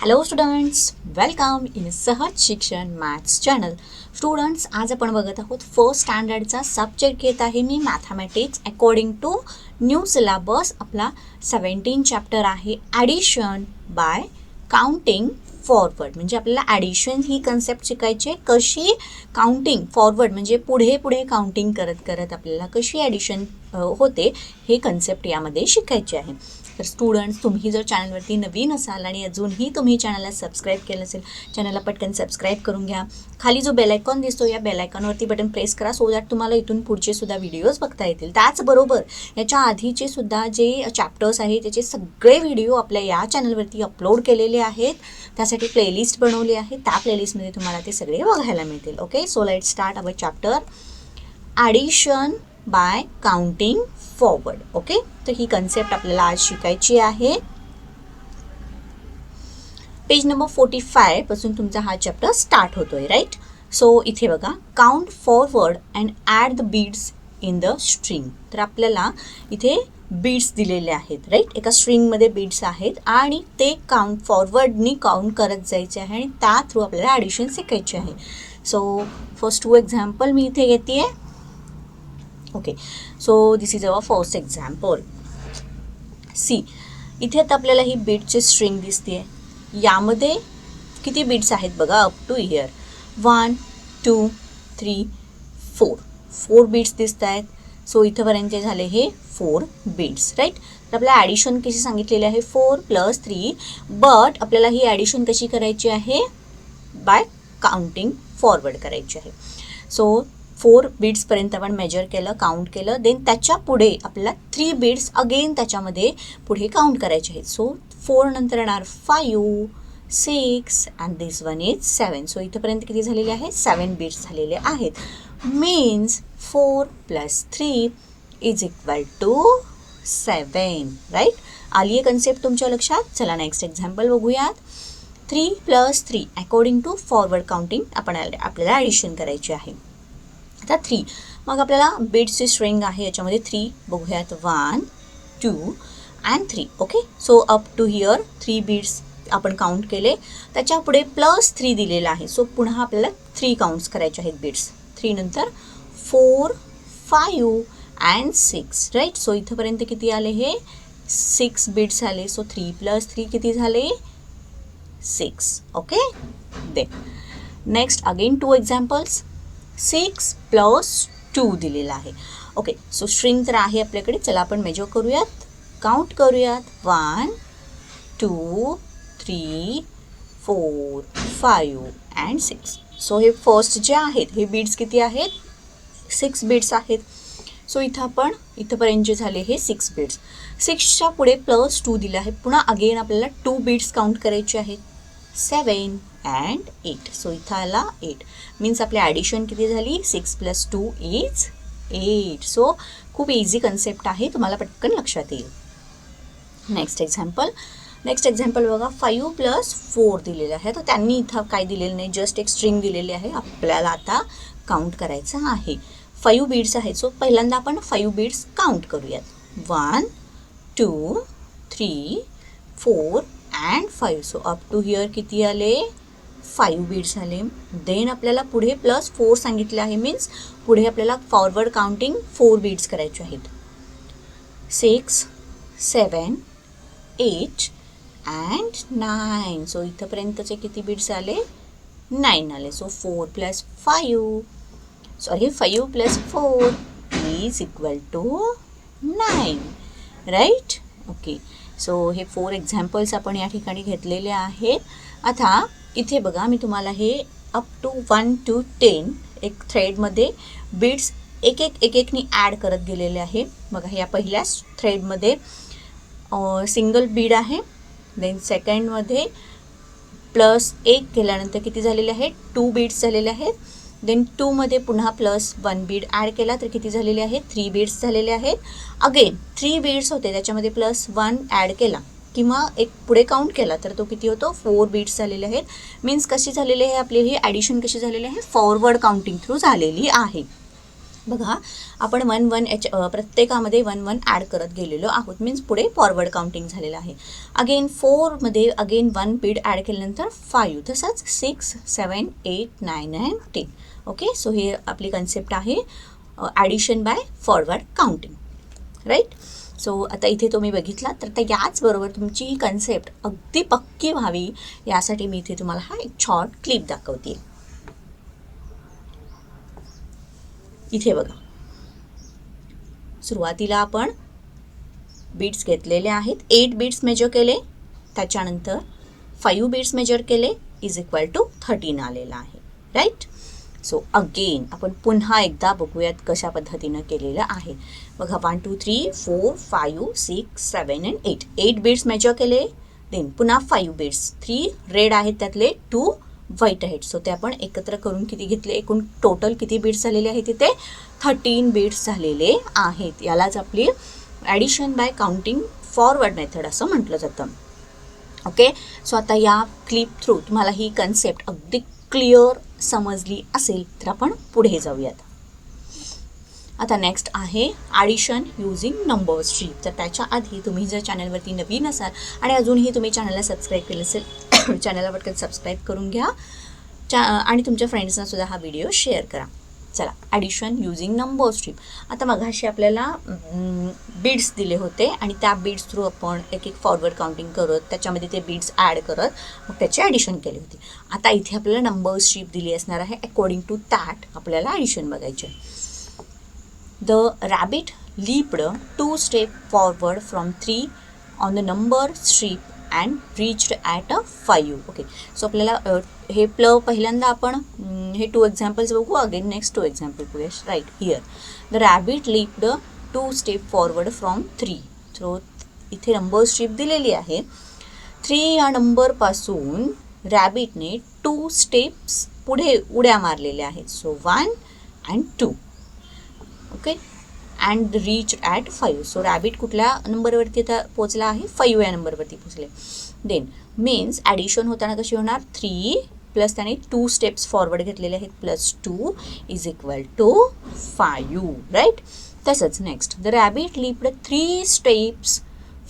Hello students, welcome in सहज शिक्षण maths channel. Students, आज आपण बघत आहोत फर्स्ट स्टँडर्डचा सब्जेक्ट घेत आहे मी mathematics according to new syllabus. आपला 17 चॅप्टर आहे ॲडिशन बाय काउंटिंग फॉरवर्ड. म्हणजे आपल्याला ॲडिशन ही कन्सेप्ट शिकायची आहे. कशी काउंटिंग फॉरवर्ड म्हणजे पुढे पुढे काउंटिंग करत करत आपल्याला कशी ॲडिशन होते हे कन्सेप्ट यामध्ये शिकायचे आहे. तर स्टुडंट्स, तुम्ही जर चॅनलवरती नवीन असाल आणि अजूनही तुम्ही चॅनलला सबस्क्राईब केलं असेल, चॅनलला पटकन सबस्क्राईब करून घ्या. खाली जो बेल आयकॉन दिसतो या बेल आयकॉनवरती बटन प्रेस करा सो दॅट तुम्हाला इथून पुढचे सुद्धा व्हिडिओज बघता येतील. त्याचबरोबर याच्या आधीचे सुद्धा जे चॅप्टर्स आहेत त्याचे सगळे व्हिडिओ आपल्या या चॅनलवरती अपलोड केलेले आहेत. त्यासाठी प्लेलिस्ट बनवली आहे. त्या प्लेलिस्टमध्ये तुम्हाला ते सगळे बघायला मिळतील. Okay, so let start our chapter addition bye counting forward. Okay, तर ही कन्सेप्ट आपल्याला आज शिकायची आहे. पेज नंबर 45 पासून तुमचा हा चॅप्टर स्टार्ट होतोय, राईट. सो इथे बघा, count forward and add the beads in the string. तर आपल्याला इथे बीड्स दिलेले आहेत, राईट. एका स्ट्रिंगमध्ये बीड्स आहेत आणि ते काउंट फॉरवर्डनी काउंट करत जायचे आहे आणि त्या थ्रू आपल्याला ॲडिशन शिकायचे आहे. सो फर्स्ट 2 एक्झाम्पल मी इथे घेते आहे. Okay, so this is our first example. See, इथे आता आपल्याला ही बीटची स्ट्रिंग दिसते. यामध्ये किती बीट्स आहेत बघा, अप टू हिअर 1 2 3 4 बीट्स दिसत आहेत. सो इथंपर्यंत झाले हे 4 बीट्स, राईट. तर आपल्याला ॲडिशन कशी सांगितलेली आहे 4 + 3, बट आपल्याला ही ॲडिशन कशी करायची आहे, बाय काउंटिंग फॉरवर्ड करायची आहे. सो 4 बीट्सपर्यंत आपण मेजर केलं, काउंट केलं. देन त्याच्या पुढे आपल्याला 3 बीट्स अगेन त्याच्यामध्ये पुढे काउंट करायचे आहेत. सो 4 नंतर येणार 5 6 and this one is 7. So इथंपर्यंत किती झालेले आहेत, 7 बीट्स झालेले आहेत. Means 4 + 3 is equal to 7, right. आली आहे कन्सेप्ट तुमच्या लक्षात. चला नेक्स्ट एक्झाम्पल बघूयात. 3 + 3 अकॉर्डिंग टू फॉरवर्ड काउंटिंग आपल्याला ॲडिशन करायची आहे. आता 3, मग आपल्याला बीट्सची स्ट्रिंग आहे याच्यामध्ये 3 बघूयात, 1 2 and 3. Okay, so up to here 3 beats आपण काउंट केले. त्याच्या पुढे +3 दिलेला आहे. सो पुन्हा आपल्याला 3 काउंट्स करायचे आहेत बीट्स. 3 नंतर 4 5 अँड 6, राईट. सो इथंपर्यंत किती आले, हे 6 बीट्स आले. सो 3 + 3 किती झाले, 6. ओके, दे नेक्स्ट अगेन 2 एक्झाम्पल्स. 6 + 2 दिलेला आहे. ओके, सो स्ट्रिंग तर आहे आपल्याकडे. चला आपण मेजर करूयात, काउंट करूयात. 1 2 3 4 5 अँड 6. सो हे फर्स्ट जे आहेत हे बीट्स किती आहेत, 6 बीट्स आहेत. सो इथं आपण इथंपर्यंत जे झाले हे 6 बीट्स. 6च्या पुढे +2 दिलं आहे. पुन्हा अगेन आपल्याला 2 बीट्स काउंट करायचे आहेत, 7 अँड 8. सो इथं आला 8. मीन्स आपली ॲडिशन किती झाली, 6 + 2 इज 8. सो खूप इझी कन्सेप्ट आहे, तुम्हाला पटकन लक्षात येईल. नेक्स्ट एक्झाम्पल बघा. 5 + 4 दिलेलं आहे. तर त्यांनी इथं काय दिलेलं नाही, जस्ट एक स्ट्रिंग दिलेली आहे. आपल्याला आता काउंट करायचं आहे. 5 बीट्स आहेत. सो पहिल्यांदा आपण 5 बीट्स काउंट करूयात. 1 2 3 4 and 5. So up to here किती आले, 5 बीट्स आले. देन आपल्याला पुढे +4 सांगितले आहे. मीन्स पुढे आपल्याला फॉरवर्ड काउंटिंग 4 बीट्स करायचे आहेत. 6 7 8 अँड 9. सो इथंपर्यंतचे किती बीट्स आले, 9 आले. So 4 + 5 + 4 is equal to 9, right. Okay, so हे 4 एक्झाम्पल्स आपण या ठिकाणी घेतलेले आहेत. आता इथे बघा, मी तुम्हाला हे अप टू 1 to 10 एक थ्रेडमध्ये बीट्स एक-एकनी ॲड करत गेलेले आहे. बघा, या पहिल्या थ्रेडमध्ये सिंगल बीड आहे. देन सेकंडमध्ये +1 केल्यानंतर किती झालेले आहेत, 2 बीड्स झालेले आहेत. देन 2 मध्ये पुन्हा +1 बीड ॲड केला तर किती झालेले आहेत, 3 बीड्स झालेले आहेत. अगेन 3 बीड्स होते, त्याच्यामध्ये +1 ॲड केला किंवा एक पुढे काउंट केला तर तो किती होतो, 4 बीट्स झालेले आहेत. मीन्स कशी झालेली आहे आपली ही ॲडिशन, कशी झालेली आहे, फॉरवर्ड काउंटिंग थ्रू झालेली आहे. बघा आपण 1 1 प्रत्येकामध्ये 1 1 ॲड करत गेलेलो आहोत, मीन्स पुढे फॉरवर्ड काउंटिंग झालेलं आहे. अगेन 4मध्ये अगेन 1 बीड ॲड केल्यानंतर 5, तसंच 6 7 8 9 अँड 10. ओके, सो ही आपली कन्सेप्ट आहे addition by forward counting, right. So आता इथे तुम्ही बघितला तर याचबरोबर तुमची ही कन्सेप्ट अगदी पक्की व्हावी यासाठी मी इथे तुम्हाला हा एक शॉर्ट क्लिप दाखवते. इथे बघा, सुरुवातीला आपण बीट्स घेतलेले आहेत, 8 बीट्स मेजर केले, त्याच्यानंतर 5 बीट्स मेजर केले, इज इक्वल टू 13 आलेला आहे, राईट. सो अगेन आपण पुन्हा एकदा बघूयात कशा पद्धतीनं केलेलं आहे. बघा 1 2 3 4 5 6 7 अँड 8 8 बीट्स मेजर केले, देन पुन्हा 5 बीट्स, 3 रेड आहेत त्यातले, 2 व्हाईट आहेत. सो ते आपण एकत्र करून किती घेतले, एकूण टोटल किती बीट्स झालेले आहेत तिथे 13 बीट्स झालेले आहेत. यालाच आपली addition bye counting forward method असं म्हटलं जातं. ओके, सो आता या क्लिप थ्रू तुम्हाला ही कन्सेप्ट अगदी क्लिअर समजली असेल तर आपण पुढे जाऊयात. आता नेक्स्ट आहे ॲडिशन युजिंग नंबर स्ट्रीप. तर त्याच्या आधी तुम्ही जर चॅनलवरती नवीन असाल आणि अजूनही तुम्ही चॅनलला सबस्क्राईब केलं असेल चॅनलला पटकन सबस्क्राईब करून घ्या आणि तुमच्या फ्रेंड्सना सुद्धा हा व्हिडिओ शेअर करा. चला, ॲडिशन युजिंग नंबर स्ट्रीप. आता मगाशी आपल्याला बीड्स दिले होते आणि त्या बीड्स थ्रू आपण एक एक फॉरवर्ड काउंटिंग करत त्याच्यामध्ये ते बीड्स ॲड करत मग त्याची ॲडिशन केली होती. आता इथे आपल्याला नंबर स्ट्रीप दिली असणार आहे. अकॉर्डिंग टू दॅट आपल्याला ॲडिशन बघायचे. The rabbit leaped 2 steps forward from 3 on the number strip and reached at 5. Okay, so आपल्याला हे पहिल्यांदा आपण हे 2 एक्झाम्पल्स बघू, अगेन नेक्स्ट 2 एक्झाम्पल बघूया. Right here the rabbit leaped 2 steps forward from 3. So इथे नंबर स्ट्रीप दिलेली आहे. 3 या नंबरपासून रॅबिटने 2 स्टेप्स पुढे उड्या मारलेल्या आहेत. So 1 and 2. Okay, and reach at 5. So rabbit कुठल्या नंबरवरती आता पोचला आहे, 5 या नंबरवरती पोचले. देन मीन्स ॲडिशन होताना कशी होणार, 3 प्लस त्याने 2 स्टेप्स फॉरवर्ड घेतलेले आहेत plus 2 is equal to 5, right. तसंच next the rabbit leaped 3 steps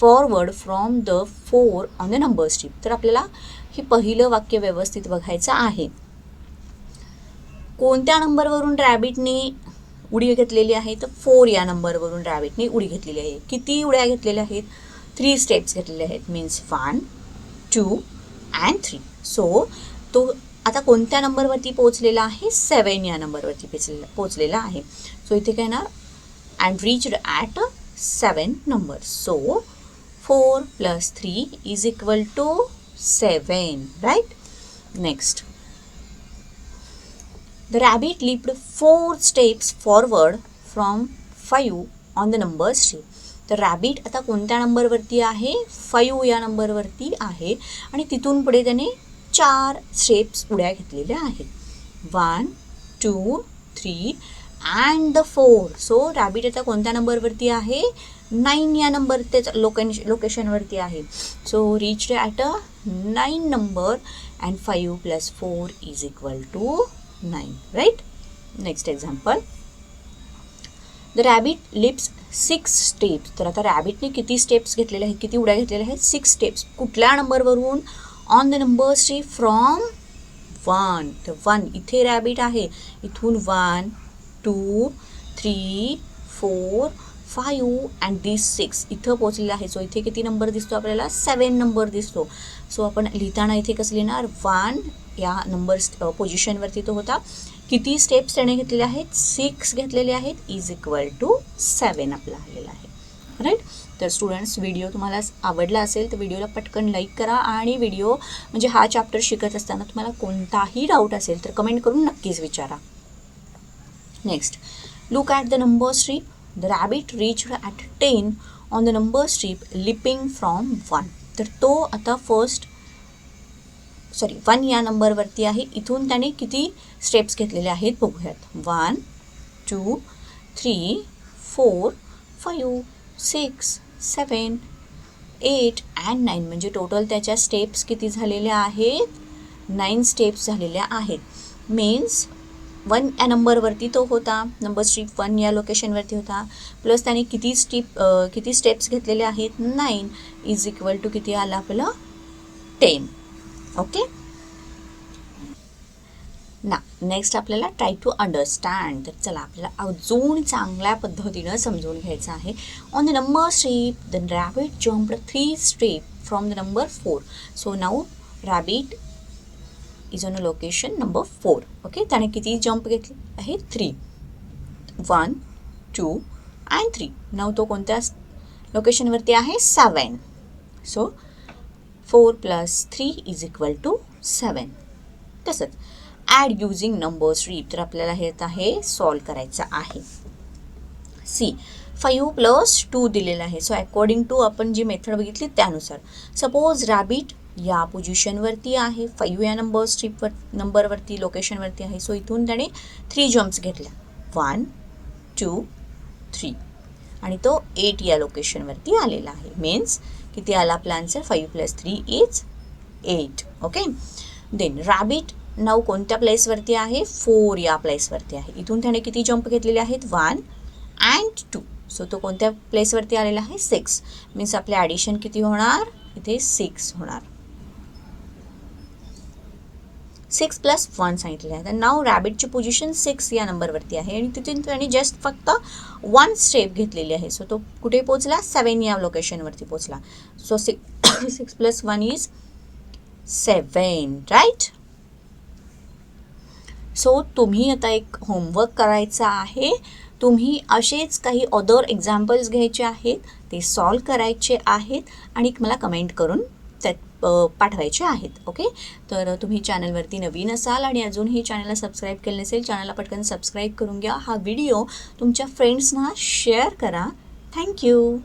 forward from the 4 on the number strip. तर आपल्याला हे पहिलं वाक्य व्यवस्थित बघायचं आहे. कोणत्या नंबरवरून रॅबिटने उडी घेतलेली आहे, तर 4 या नंबरवरून रॅबिटने उडी घेतलेली आहे. किती उड्या घेतलेल्या आहेत, 3 स्टेप्स घेतलेले आहेत, मीन्स 1 2 अँड 3. सो तो आता कोणत्या नंबरवरती पोचलेला आहे, 7 या नंबरवरती पोचलेला आहे. सो इथे काय येणार, and reached at 7 number. So 4 + 3 is equal to 7, right. Next the rabbit leaped 4 steps forward from 5 on the number strip. तर रॅबिट आता कोणत्या नंबरवरती आहे, 5 या नंबरवरती आहे आणि तिथून पुढे त्याने 4 स्टेप्स उड्या घेतलेल्या आहेत, 1 2 3 अँड द 4. सो रॅबिट आता कोणत्या नंबरवरती आहे, 9 या नंबर तेच लोकेशनवरती आहे. So reached at 9 number and 5 + 4 is equal to 9, right. Next example, the rabbit leaps 6 steps. तर आता रॅबिटने किती स्टेप्स घेतलेले आहेत, किती उड्या घेतलेल्या आहेत, 6 स्टेप्स. कुठल्या नंबरवरून, on the number strip from 1. तर 1 इथे रॅबिट आहे, इथून 1 2 3 4 5 अँड दिस 6 इथं पोचलेलं आहे. सो इथे किती नंबर दिसतो आपल्याला, 7 नंबर दिसतो. सो आपण लिहिताना इथे कसं लिहिणार, 1 या नंबर पोझिशनवरती तो होता. किती स्टेप्स त्याने घेतलेले आहेत, 6 घेतलेले आहेत, इज इक्वल टू 7 आपला आलेला आहे, राईट. तर स्टुडंट्स, व्हिडिओ तुम्हाला आवडला असेल तर व्हिडिओला पटकन लाईक करा आणि व्हिडिओ म्हणजे हा चॅप्टर शिकत असताना तुम्हाला कोणताही डाऊट असेल तर कमेंट करून नक्कीच विचारा. Next, look at the number strip. The rabbit reached at 10 on the number strip leaping from 1. तर तो आता 1 या नंबरवरती आहे, इथून त्याने किती स्टेप्स घेतलेले आहेत बघूयात, 1 2 3 4 5 6 7 8 अँड 9. म्हणजे टोटल त्याच्या स्टेप्स किती झालेल्या आहेत, 9 स्टेप्स झालेल्या आहेत. मीन्स 1 या नंबरवरती तो होता, नंबर स्ट्रीप 1 या लोकेशनवरती होता, प्लस त्याने किती स्टेप्स घेतलेले आहेत 9 इज इक्वल टू किती आलं आपलं 10. ओके ना. नेक्स्ट आपल्याला ट्राय टू अंडरस्टँड. तर चला आपल्याला अजून चांगल्या पद्धतीनं समजून घ्यायचं आहे. On the number strip the rabbit jumped 3 step from the number 4. So now rabbit is on a location number 4. Okay त्याने किती जंप घेतले आहे 3. 1 2 अँड 3. नाऊ तो कोणत्या लोकेशनवरती आहे 7. So 4 + 3 is equal to 7. तसंच ॲड युझिंग नंबर स्ट्रीप. तर आपल्याला हे आहे सॉल्व करायचं आहे. सी 5 + 2 दिलेलं आहे. सो अकॉर्डिंग टू आपण जी मेथड बघितली त्यानुसार सपोज रॅबिट या पोझिशनवरती आहे, 5 या नंबरवरती लोकेशनवरती आहे. सो इथून त्याने 3 जम्प्स घेतल्या 1 2 3 आणि तो 8 या लोकेशनवरती आलेला आहे. मीन्स किती आला आपला answer 5 + 3 is 8. Okay then rabbit नाव कोणत्या प्लेसवरती आहे 4 या प्लेसवरती आहे. इथून त्याने किती जंप घेतलेले आहेत 1 अँड 2. सो तो कोणत्या प्लेसवरती आलेला आहे 6. मीन्स आपले ॲडिशन किती होणार इथे 6 होणार. 6 + 1 सांगितलेलं आहे. तर नाव रॅबिटची पोझिशन 6 या नंबरवरती आहे आणि तिथून त्याने जस्ट फक्त 1 स्टेप घेतलेली आहे. सो तो कुठे पोचला 7 या लोकेशनवरती पोचला. So 6 + 1 is 7 right. सो तुम्ही आता एक होमवर्क करायचा आहे. तुम्ही असेच काही अदर एक्झाम्पल्स घ्यायचे आहेत, ते सॉल्व करायचे आहेत आणि मला कमेंट करून त्यात पाठवायचे आहेत. ओके तर तुम्ही चॅनलवरती नवीन असाल आणि अजूनही चॅनलला सबस्क्राईब केलं नसेल, चॅनलला पटकन सबस्क्राईब करून घ्या. हा व्हिडिओ तुमच्या फ्रेंड्सना शेअर करा. थँक्यू.